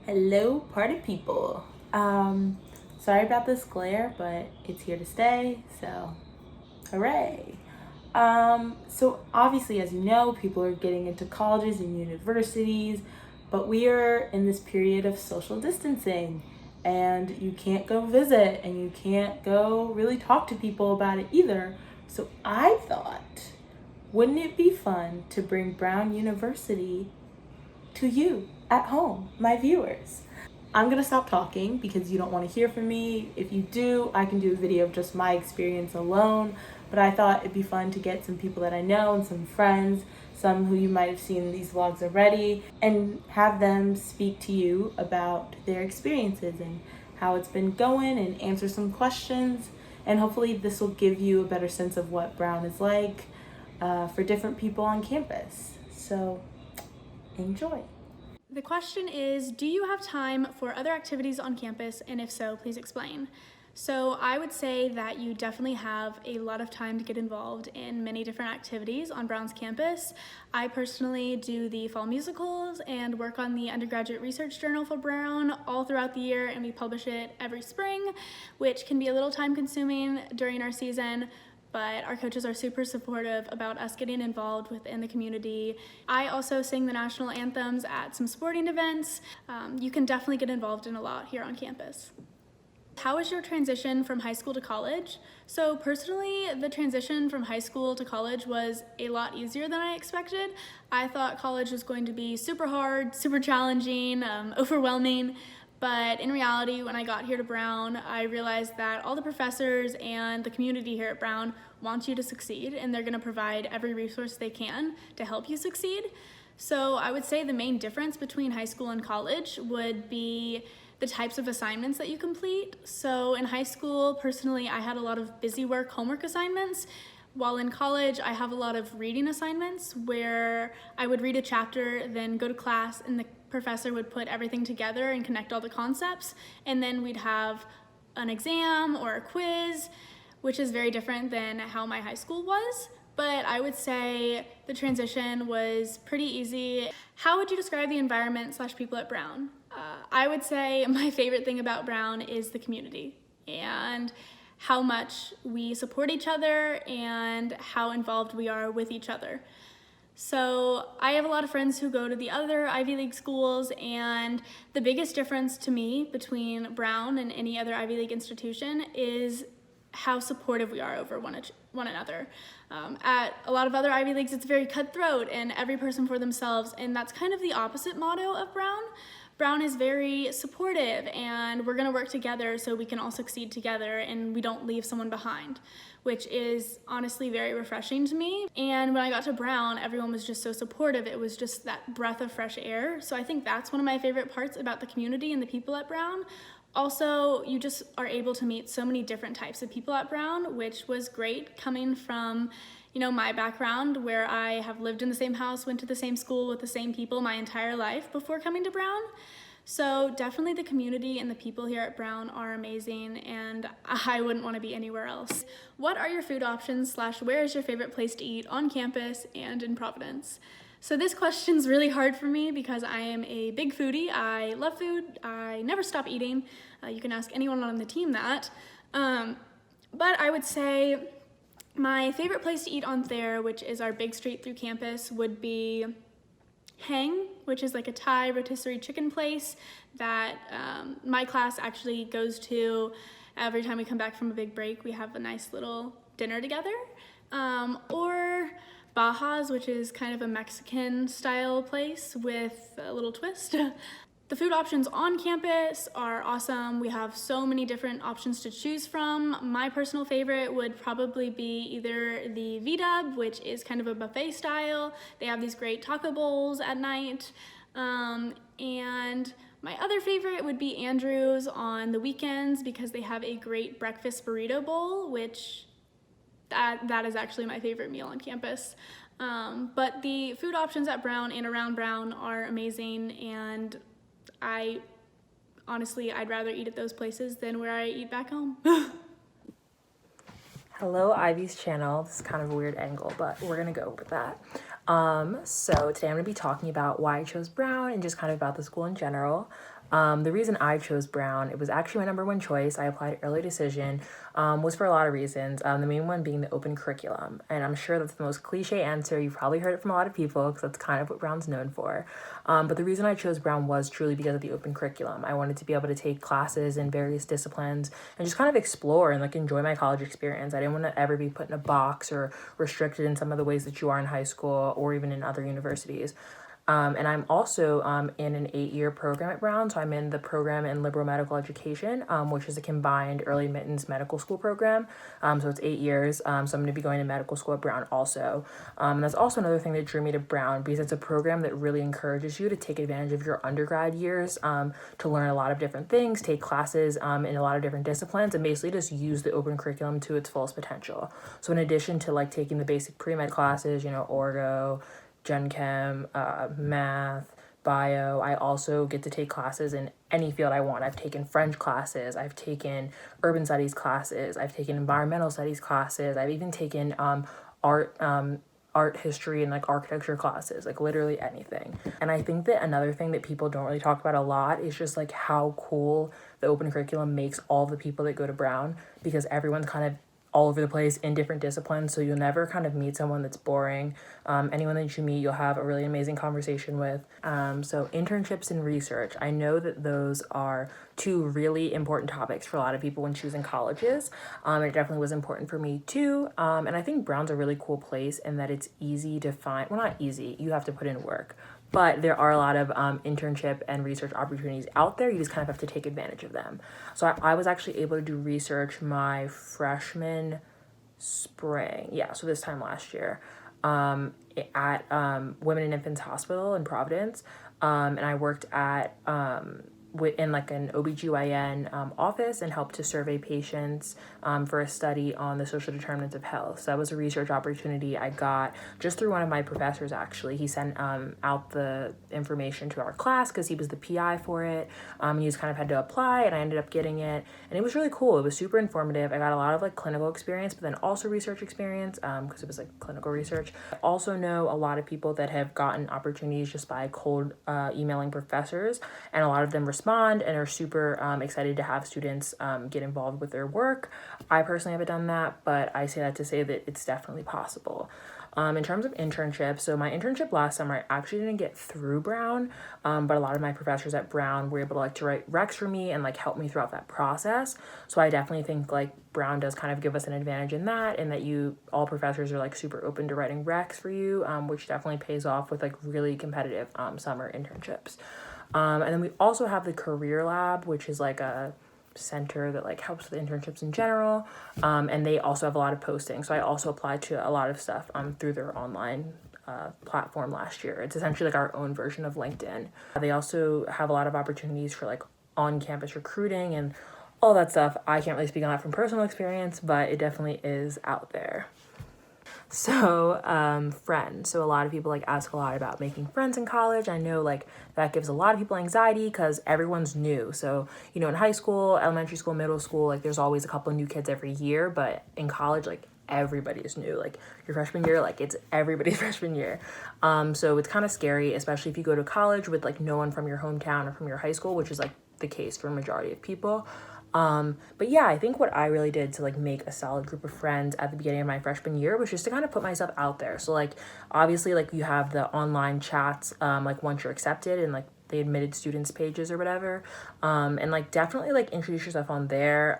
Hello, party people. Sorry about this glare, but it's here to stay, so hooray. So obviously, as you know, people are getting into colleges and universities, but we are in this period of social distancing, and you can't go visit and you can't go really talk to people about it either. So I thought, wouldn't it be fun to bring Brown University to you at home, my viewers? I'm gonna stop talking because you don't want to hear from me. If you do, I can do a video of just my experience alone. But I thought it'd be fun to get some people that I know and some friends, some who you might have seen in these vlogs already, and have them speak to you about their experiences and how it's been going and answer some questions. And hopefully, this will give you a better sense of what Brown is like for different people on campus. So, enjoy. The question is, do you have time for other activities on campus, and if so, please explain. So I would say that you definitely have a lot of time to get involved in many different activities on Brown's campus. I personally do the fall musicals and work on the undergraduate research journal for Brown all throughout the year, and we publish it every spring, which can be a little time consuming during our season, but our coaches are super supportive about us getting involved within the community. I also sing the national anthems at some sporting events. You can definitely get involved in a lot here on campus. How was your transition from high school to college? So personally, the transition from high school to college was a lot easier than I expected. I thought college was going to be super hard, super challenging, overwhelming. But in reality, when I got here to Brown, I realized that all the professors and the community here at Brown want you to succeed, and they're going to provide every resource they can to help you succeed. So I would say the main difference between high school and college would be the types of assignments that you complete. So in high school, personally, I had a lot of busy work, homework assignments. While in college, I have a lot of reading assignments where I would read a chapter, then go to class, and the professor would put everything together and connect all the concepts, and then we'd have an exam or a quiz, which is very different than how my high school was. But I would say the transition was pretty easy. How would you describe the environment / people at Brown? I would say my favorite thing about Brown is the community and how much we support each other and how involved we are with each other. So I have a lot of friends who go to the other Ivy League schools, and the biggest difference to me between Brown and any other Ivy League institution is how supportive we are over one another. At a lot of other Ivy Leagues, it's very cutthroat and every person for themselves, and that's kind of the opposite motto of Brown. Brown is very supportive, and we're gonna work together so we can all succeed together and we don't leave someone behind, which is honestly very refreshing to me. And when I got to Brown, everyone was just so supportive. It was just that breath of fresh air. So I think that's one of my favorite parts about the community and the people at Brown. Also, you just are able to meet so many different types of people at Brown, which was great coming from my background where I have lived in the same house, went to the same school with the same people my entire life before coming to Brown. So definitely the community and the people here at Brown are amazing, and I wouldn't want to be anywhere else. What are your food options / where is your favorite place to eat on campus and in Providence? So this question's really hard for me because I am a big foodie. I love food. I never stop eating. You can ask anyone on the team that. But I would say my favorite place to eat on Thayer, which is our big street through campus, would be Hang, which is like a Thai rotisserie chicken place that my class actually goes to every time we come back from a big break. We have a nice little dinner together. Or Baja's, which is kind of a Mexican style place with a little twist. The food options on campus are awesome. We have so many different options to choose from. My personal favorite would probably be either the V-Dub, which is kind of a buffet style. They have these great taco bowls at night. And my other favorite would be Andrew's on the weekends because they have a great breakfast burrito bowl, which that is actually my favorite meal on campus. But the food options at Brown and around Brown are amazing, and I'd rather eat at those places than where I eat back home. Hello, Ivy's channel. This is kind of a weird angle, but we're gonna go with that. So today I'm gonna be talking about why I chose Brown and just kind of about the school in general. The reason I chose Brown, it was actually my number one choice. I applied early decision, was for a lot of reasons. The main one being the open curriculum. And I'm sure that's the most cliche answer. You've probably heard it from a lot of people because that's kind of what Brown's known for. But the reason I chose Brown was truly because of the open curriculum. I wanted to be able to take classes in various disciplines and just kind of explore and like enjoy my college experience. I didn't want to ever be put in a box or restricted in some of the ways that you are in high school or even in other universities. And I'm also in an 8-year program at Brown. So I'm in the program in liberal medical education, which is a combined early admittance medical school program. So it's 8 years. So I'm going to be going to medical school at Brown also. And that's also another thing that drew me to Brown because it's a program that really encourages you to take advantage of your undergrad years to learn a lot of different things, take classes in a lot of different disciplines, and basically just use the open curriculum to its fullest potential. So in addition to like taking the basic pre-med classes, orgo, Gen Chem, math, bio. I also get to take classes in any field I want. I've taken French classes, I've taken urban studies classes, I've taken environmental studies classes, I've even taken art history and like architecture classes, like literally anything. And I think that another thing that people don't really talk about a lot is just like how cool the open curriculum makes all the people that go to Brown, because everyone's kind of all over the place in different disciplines, so you'll never kind of meet someone that's boring. Anyone that you meet, you'll have a really amazing conversation with. So internships and research, I know that those are two really important topics for a lot of people when choosing colleges. It definitely was important for me too. And I think Brown's a really cool place in that it's easy to find, well, not easy, you have to put in work, but there are a lot of internship and research opportunities out there. You just kind of have to take advantage of them. So I was actually able to do research my freshman spring. Yeah, so this time last year at Women and Infants Hospital in Providence. And I worked at in like an OBGYN office and helped to survey patients for a study on the social determinants of health. So that was a research opportunity I got just through one of my professors, actually. He sent out the information to our class because he was the PI for it. And you just kind of had to apply, and I ended up getting it. And it was really cool. It was super informative. I got a lot of like clinical experience, but then also research experience because it was like clinical research. I also know a lot of people that have gotten opportunities just by cold emailing professors, and a lot of them respond and are super excited to have students get involved with their work. I personally haven't done that, but I say that to say that it's definitely possible. In terms of internships, so my internship last summer, I actually didn't get through Brown, but a lot of my professors at Brown were able to like to write recs for me and like help me throughout that process. So I definitely think like Brown does kind of give us an advantage in that, and that all professors are like super open to writing recs for you, which definitely pays off with like really competitive summer internships. And then we also have the career lab, which is like a center that like helps with internships in general. And they also have a lot of postings. So I also applied to a lot of stuff through their online platform last year. It's essentially like our own version of LinkedIn. They also have a lot of opportunities for like on-campus recruiting and all that stuff. I can't really speak on that from personal experience, but it definitely is out there. So, friends. So a lot of people like ask a lot about making friends in college. I know like that gives a lot of people anxiety because everyone's new. So, in high school, elementary school, middle school, like there's always a couple of new kids every year, but in college, like everybody is new. Like your freshman year, like it's everybody's freshman year. So it's kind of scary, especially if you go to college with like no one from your hometown or from your high school, which is like the case for a majority of people. But yeah, I think what I really did to like make a solid group of friends at the beginning of my freshman year was just to kind of put myself out there. So like obviously like you have the online chats like once you're accepted and like the admitted students pages or whatever, and like definitely like introduce yourself on there.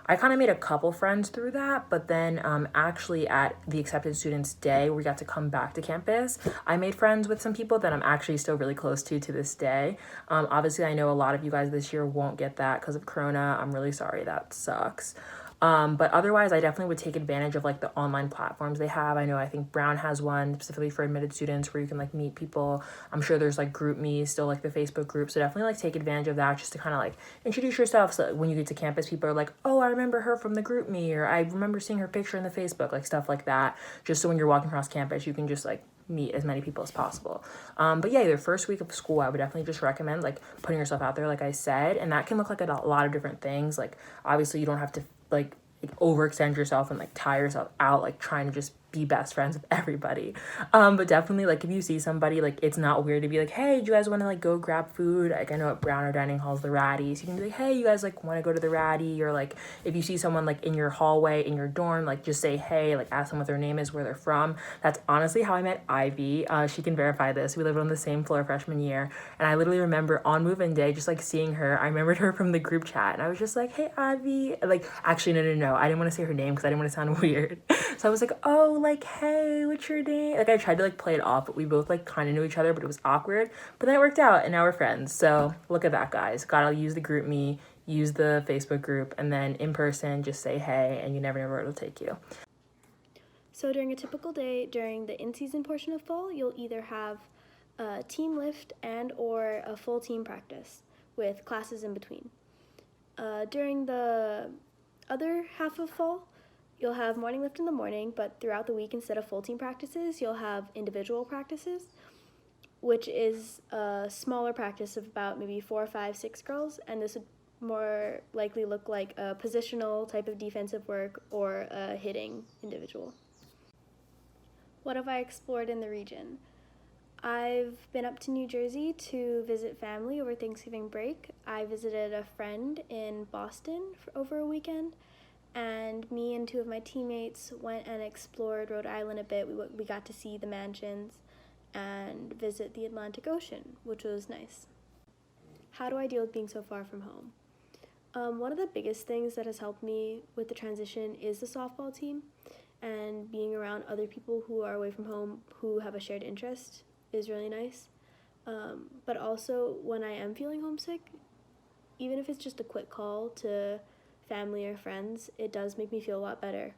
I kind of made a couple friends through that, but then actually at the accepted students day where we got to come back to campus, I made friends with some people that I'm actually still really close to this day. Obviously I know a lot of you guys this year won't get that because of Corona. I'm really sorry, that sucks. But otherwise, I definitely would take advantage of like the online platforms they have. I think Brown has one specifically for admitted students where you can like meet people. I'm sure there's like GroupMe, still like the Facebook group. So definitely like take advantage of that just to kind of like introduce yourself. So when you get to campus, people are like, oh, I remember her from the GroupMe, or I remember seeing her picture in the Facebook, like stuff like that. Just so when you're walking across campus, you can just like meet as many people as possible. But yeah, the first week of school, I would definitely just recommend like putting yourself out there, like I said, and that can look like a lot of different things. Like obviously you don't have to like overextend yourself and like tire yourself out like trying to just be best friends with everybody. But definitely, like, if you see somebody, like, it's not weird to be like, hey, do you guys want to, like, go grab food? Like, I know at Brown, our dining hall is the Ratties. You can be like, hey, you guys, like, want to go to the Ratty? Or, like, if you see someone, like, in your hallway, in your dorm, like, just say, hey, like, ask them what their name is, where they're from. That's honestly how I met Ivy. She can verify this. We lived on the same floor freshman year, and I literally remember on move-in day, just, like, seeing her. I remembered her from the group chat, and I was just like, hey, Ivy. Like, actually, no. I didn't want to say her name because I didn't want to sound weird. So I was like, oh, like, hey, what's your name? Like, I tried to, like, play it off, but we both, like, kind of knew each other, but it was awkward. But then it worked out, and now we're friends. So look at that, guys. Gotta use the group me, use the Facebook group, and then in person, just say hey, and you never know where it'll take you. So during a typical day, during the in-season portion of fall, you'll either have a team lift and or a full team practice with classes in between. During the other half of fall, you'll have morning lift in the morning, but throughout the week, instead of full team practices, you'll have individual practices, which is a smaller practice of about maybe 4, 5, 6 girls, and this would more likely look like a positional type of defensive work or a hitting individual. What have I explored in the region? I've been up to New Jersey to visit family over Thanksgiving break. I visited a friend in Boston for over a weekend, and me and 2 of my teammates went and explored Rhode Island a bit. We got to see the mansions and visit the Atlantic Ocean, which was nice. How do I deal with being so far from home? One of the biggest things that has helped me with the transition is the softball team, and being around other people who are away from home who have a shared interest is really nice. But also, when I am feeling homesick, even if it's just a quick call to family or friends, it does make me feel a lot better.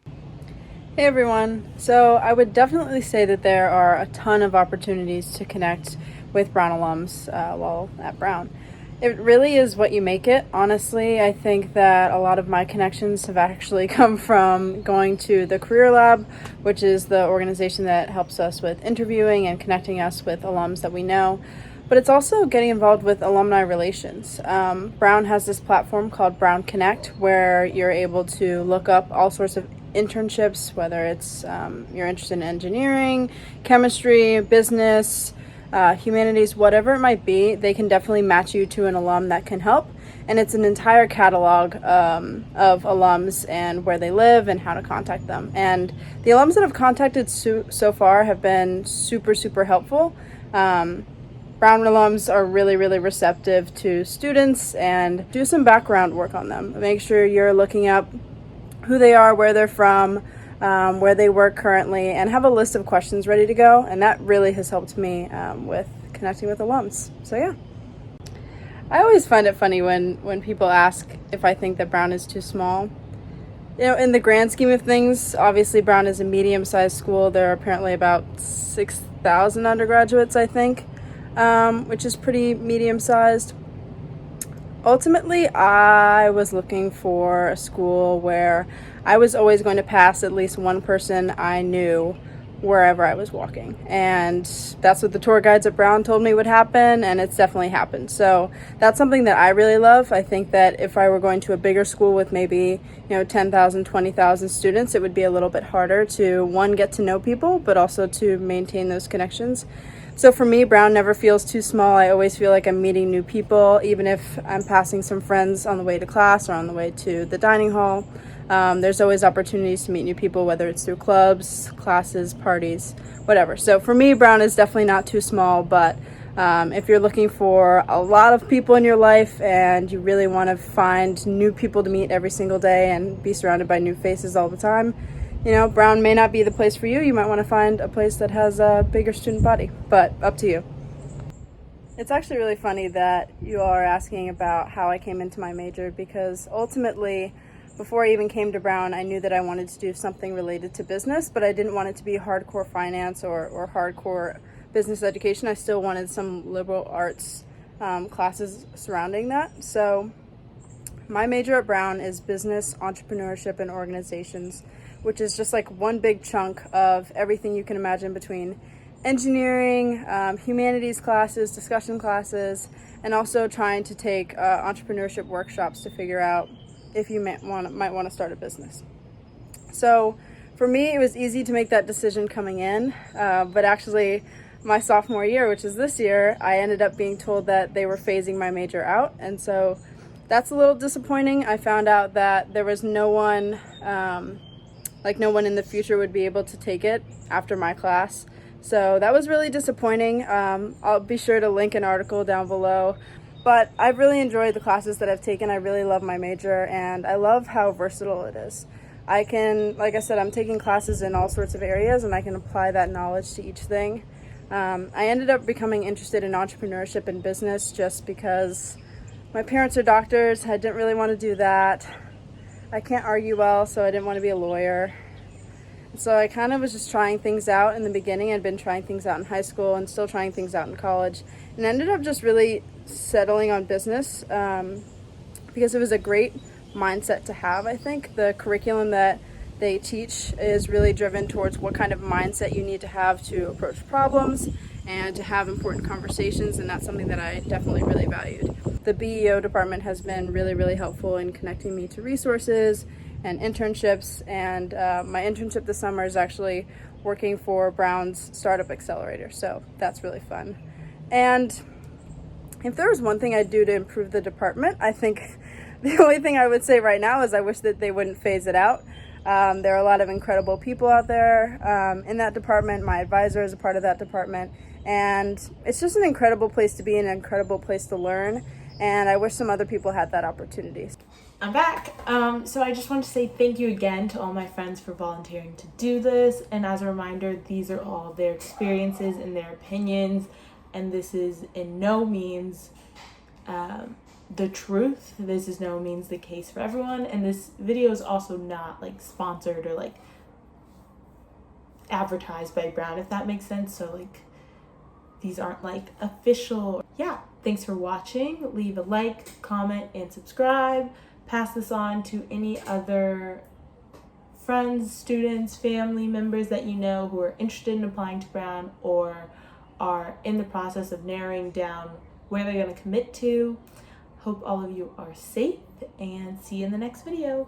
Hey everyone. So I would definitely say that there are a ton of opportunities to connect with Brown alums while at Brown. It really is what you make it. Honestly, I think that a lot of my connections have actually come from going to the Career Lab, which is the organization that helps us with interviewing and connecting us with alums that we know. But it's also getting involved with alumni relations. Brown has this platform called Brown Connect, where you're able to look up all sorts of internships, whether it's you're interested in engineering, chemistry, business, humanities, whatever it might be. They can definitely match you to an alum that can help. And it's an entire catalog of alums and where they live and how to contact them. And the alums that have contacted so far have been super, super helpful. Brown alums are really, really receptive to students, and do some background work on them. Make sure you're looking up who they are, where they're from, where they work currently, and have a list of questions ready to go. And that really has helped me with connecting with alums. So yeah. I always find it funny when people ask if I think that Brown is too small. You know, in the grand scheme of things, obviously Brown is a medium-sized school. There are apparently about 6,000 undergraduates, I think, which is pretty medium-sized. Ultimately, I was looking for a school where I was always going to pass at least one person I knew wherever I was walking. And that's what the tour guides at Brown told me would happen, and it's definitely happened. So that's something that I really love. I think that if I were going to a bigger school with maybe, 10,000, 20,000 students, it would be a little bit harder to, one, get to know people, but also to maintain those connections. So for me, Brown never feels too small. I always feel like I'm meeting new people, even if I'm passing some friends on the way to class or on the way to the dining hall. There's always opportunities to meet new people, whether it's through clubs, classes, parties, whatever. So for me, Brown is definitely not too small, but if you're looking for a lot of people in your life and you really want to find new people to meet every single day and be surrounded by new faces all the time, Brown may not be the place for you. You might want to find a place that has a bigger student body, but up to you. It's actually really funny that you all are asking about how I came into my major, because ultimately, before I even came to Brown, I knew that I wanted to do something related to business, but I didn't want it to be hardcore finance or hardcore business education. I still wanted some liberal arts classes surrounding that. So my major at Brown is business, entrepreneurship, and organizations, which is just like one big chunk of everything you can imagine between engineering, humanities classes, discussion classes, and also trying to take entrepreneurship workshops to figure out if you might want to start a business. So For me, it was easy to make that decision coming in, but actually my sophomore year, which is this year, I ended up being told that they were phasing my major out, and so that's a little disappointing. I found out that there was no one, no one in the future would be able to take it after my class. So that was really disappointing. I'll be sure to link an article down below. But I've really enjoyed the classes that I've taken. I really love my major, and I love how versatile it is. I can, like I said, I'm taking classes in all sorts of areas, and I can apply that knowledge to each thing. I ended up becoming interested in entrepreneurship and business just because my parents are doctors. I didn't really want to do that. I can't argue well, so I didn't want to be a lawyer. So I kind of was just trying things out in the beginning. I'd been trying things out in high school and still trying things out in college, and ended up just really settling on business because it was a great mindset to have. I think the curriculum that they teach is really driven towards what kind of mindset you need to have to approach problems and to have important conversations, and that's something that I definitely really valued. The BEO department has been really, really helpful in connecting me to resources and internships, and my internship this summer is actually working for Brown's Startup Accelerator, so that's really fun. And if there was one thing I'd do to improve the department, I think the only thing I would say right now is I wish that they wouldn't phase it out. There are a lot of incredible people out there in that department. My advisor is a part of that department, and it's just an incredible place to be, an incredible place to learn, and I wish some other people had that opportunity. I'm back. So I just want to say thank you again to all my friends for volunteering to do this. And as a reminder, these are all their experiences and their opinions, and this is in no means the truth. This is no means the case for everyone, and this video is also not like sponsored or like advertised by Brown, if that makes sense. So like these aren't like official. Yeah, thanks for watching. Leave a like, comment, and subscribe. Pass this on to any other friends, students, family members that you know who are interested in applying to Brown or are in the process of narrowing down where they're going to commit to. Hope all of you are safe, and see you in the next video.